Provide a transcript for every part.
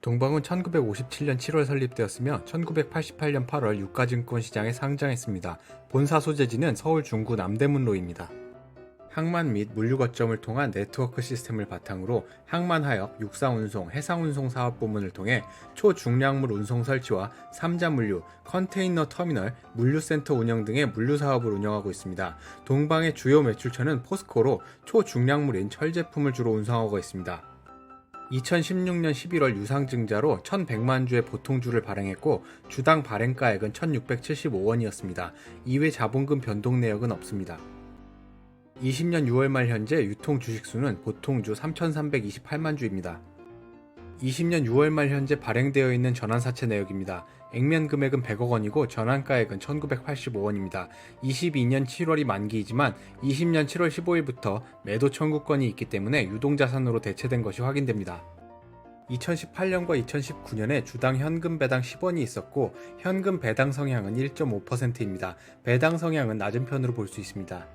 동방은 1957년 7월 설립되었으며 1988년 8월 유가증권 시장에 상장했습니다. 본사 소재지는 서울 중구 남대문로입니다. 항만 및 물류 거점을 통한 네트워크 시스템을 바탕으로 항만하역, 육상운송, 해상운송 사업 부문을 통해 초중량물 운송 설치와 삼자물류, 컨테이너 터미널, 물류센터 운영 등의 물류 사업을 운영하고 있습니다. 동방의 주요 매출처는 포스코로 초중량물인 철 제품을 주로 운송하고 있습니다. 2016년 11월 유상증자로 1,100만 주의 보통주를 발행했고 주당 발행가액은 1,675원이었습니다. 이외 자본금 변동 내역은 없습니다. 20년 6월 말 현재 유통 주식수는 보통주 3,328만 주입니다. 20년 6월 말 현재 발행되어 있는 전환사채 내역입니다. 액면 금액은 100억 원이고 전환가액은 1,985원입니다. 22년 7월이 만기이지만 20년 7월 15일부터 매도 청구권이 있기 때문에 유동자산으로 대체된 것이 확인됩니다. 2018년과 2019년에 주당 현금 배당 10원이 있었고 현금 배당 성향은 1.5%입니다. 배당 성향은 낮은 편으로 볼 수 있습니다.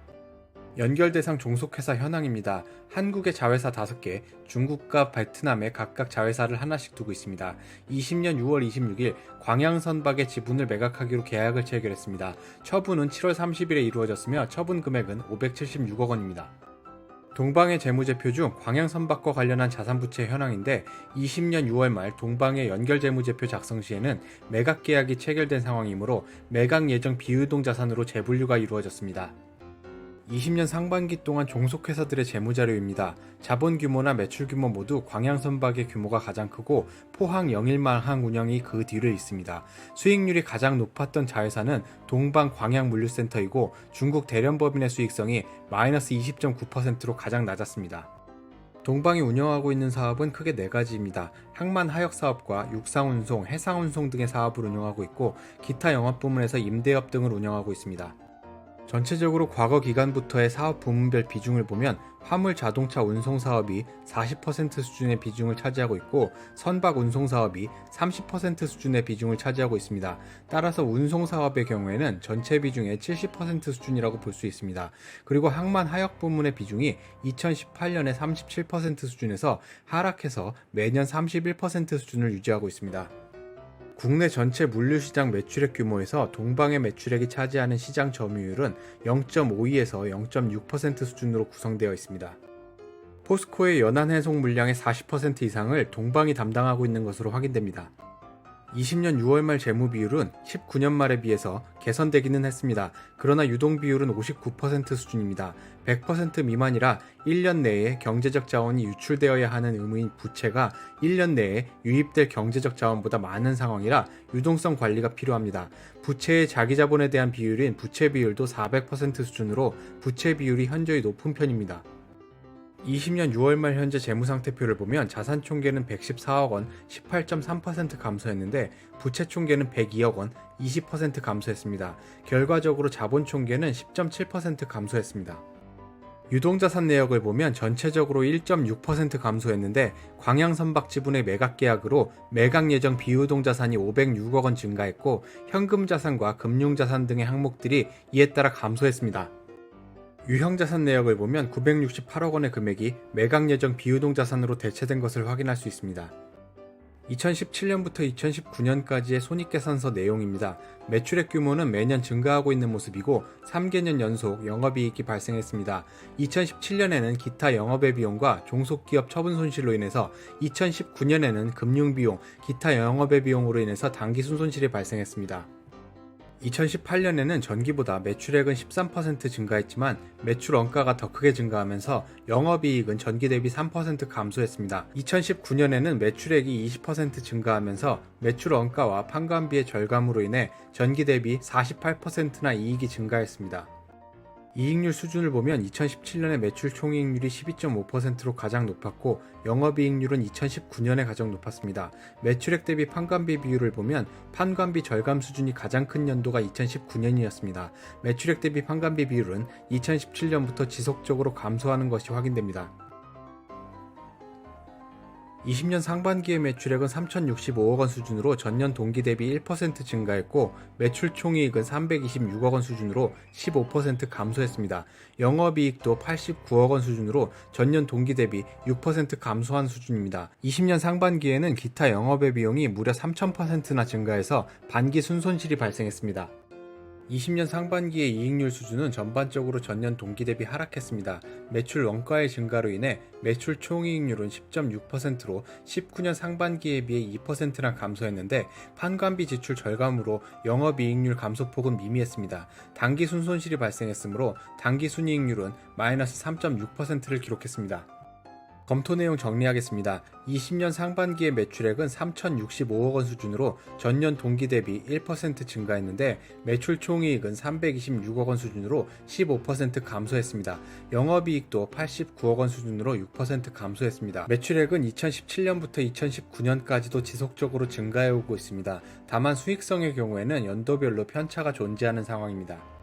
연결 대상 종속회사 현황입니다. 한국의 자회사 5개, 중국과 베트남에 각각 자회사를 하나씩 두고 있습니다. 20년 6월 26일 광양선박의 지분을 매각하기로 계약을 체결했습니다. 처분은 7월 30일에 이루어졌으며 처분 금액은 576억 원입니다. 동방의 재무제표 중 광양선박과 관련한 자산부채 현황인데 20년 6월 말 동방의 연결재무제표 작성 시에는 매각 계약이 체결된 상황이므로 매각 예정 비유동 자산으로 재분류가 이루어졌습니다. 20년 상반기 동안 종속회사들의 재무자료입니다. 자본 규모나 매출 규모 모두 광양선박의 규모가 가장 크고 포항 영일만항 운영이 그 뒤를 잇습니다. 수익률이 가장 높았던 자회사는 동방 광양물류센터이고 중국 대련법인의 수익성이 마이너스 20.9%로 가장 낮았습니다. 동방이 운영하고 있는 사업은 크게 4가지입니다. 항만 하역 사업과 육상운송, 해상운송 등의 사업을 운영하고 있고 기타 영업 부문에서 임대업 등을 운영하고 있습니다. 전체적으로 과거 기간부터의 사업 부문별 비중을 보면 화물 자동차 운송 사업이 40% 수준의 비중을 차지하고 있고 선박 운송 사업이 30% 수준의 비중을 차지하고 있습니다. 따라서 운송 사업의 경우에는 전체 비중의 70% 수준이라고 볼 수 있습니다. 그리고 항만 하역 부문의 비중이 2018년에 37% 수준에서 하락해서 매년 31% 수준을 유지하고 있습니다. 국내 전체 물류시장 매출액 규모에서 동방의 매출액이 차지하는 시장 점유율은 0.52에서 0.6% 수준으로 구성되어 있습니다. 포스코의 연안 해송 물량의 40% 이상을 동방이 담당하고 있는 것으로 확인됩니다. 20년 6월 말 재무 비율은 19년 말에 비해서 개선되기는 했습니다. 그러나 유동 비율은 59% 수준입니다. 100% 미만이라 1년 내에 경제적 자원이 유출되어야 하는 의무인 부채가 1년 내에 유입될 경제적 자원보다 많은 상황이라 유동성 관리가 필요합니다. 부채의 자기 자본에 대한 비율인 부채 비율도 400% 수준으로 부채 비율이 현저히 높은 편입니다. 20년 6월 말 현재 재무상태표를 보면 자산 총계는 114억 원, 18.3% 감소했는데 부채 총계는 102억 원, 20% 감소했습니다. 결과적으로 자본 총계는 10.7% 감소했습니다. 유동자산 내역을 보면 전체적으로 1.6% 감소했는데 광양선박 지분의 매각 계약으로 매각 예정 비유동자산이 506억 원 증가했고 현금자산과 금융자산 등의 항목들이 이에 따라 감소했습니다. 유형자산 내역을 보면 968억 원의 금액이 매각 예정 비유동자산으로 대체된 것을 확인할 수 있습니다. 2017년부터 2019년까지의 손익계산서 내용입니다. 매출액 규모는 매년 증가하고 있는 모습이고 3개년 연속 영업이익이 발생했습니다. 2017년에는 기타 영업외 비용과 종속기업 처분 손실로 인해서 2019년에는 금융비용, 기타 영업외 비용으로 인해서 당기 순손실이 발생했습니다. 2018년에는 전기보다 매출액은 13% 증가했지만 매출 원가가 더 크게 증가하면서 영업이익은 전기 대비 3% 감소했습니다. 2019년에는 매출액이 20% 증가하면서 매출 원가와 판관비의 절감으로 인해 전기 대비 48%나 이익이 증가했습니다. 이익률 수준을 보면 2017년에 매출 총이익률이 12.5%로 가장 높았고 영업이익률은 2019년에 가장 높았습니다. 매출액 대비 판관비 비율을 보면 판관비 절감 수준이 가장 큰 연도가 2019년이었습니다. 매출액 대비 판관비 비율은 2017년부터 지속적으로 감소하는 것이 확인됩니다. 20년 상반기의 매출액은 3,065억 원 수준으로 전년 동기 대비 1% 증가했고 매출 총이익은 326억 원 수준으로 15% 감소했습니다. 영업이익도 89억 원 수준으로 전년 동기 대비 6% 감소한 수준입니다. 20년 상반기에는 기타 영업외 비용이 무려 3,000%나 증가해서 반기 순손실이 발생했습니다. 20년 상반기의 이익률 수준은 전반적으로 전년 동기 대비 하락했습니다. 매출 원가의 증가로 인해 매출 총이익률은 10.6%로 19년 상반기에 비해 2%나 감소했는데 판관비 지출 절감으로 영업이익률 감소폭은 미미했습니다. 단기 순손실이 발생했으므로 단기 순이익률은 마이너스 3.6%를 기록했습니다. 검토 내용 정리하겠습니다. 20년 상반기의 매출액은 3,065억 원 수준으로 전년 동기 대비 1% 증가했는데 매출 총이익은 326억 원 수준으로 15% 감소했습니다. 영업이익도 89억 원 수준으로 6% 감소했습니다. 매출액은 2017년부터 2019년까지도 지속적으로 증가해오고 있습니다. 다만 수익성의 경우에는 연도별로 편차가 존재하는 상황입니다.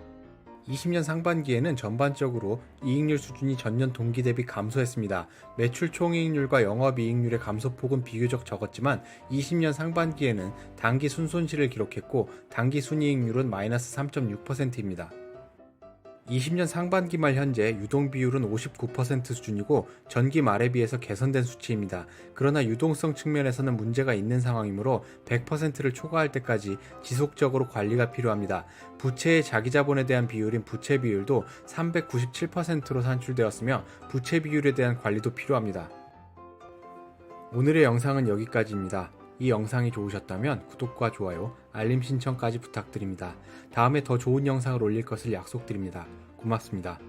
20년 상반기에는 전반적으로 이익률 수준이 전년 동기 대비 감소했습니다. 매출 총이익률과 영업이익률의 감소폭은 비교적 적었지만 20년 상반기에는 단기 순손실을 기록했고 단기 순이익률은 마이너스 3.6%입니다. 20년 상반기 말 현재 유동 비율은 59% 수준이고 전기 말에 비해서 개선된 수치입니다. 그러나 유동성 측면에서는 문제가 있는 상황이므로 100%를 초과할 때까지 지속적으로 관리가 필요합니다. 부채의 자기자본에 대한 비율인 부채 비율도 397%로 산출되었으며 부채 비율에 대한 관리도 필요합니다. 오늘의 영상은 여기까지입니다. 이 영상이 좋으셨다면 구독과 좋아요, 알림 신청까지 부탁드립니다. 다음에 더 좋은 영상을 올릴 것을 약속드립니다. 고맙습니다.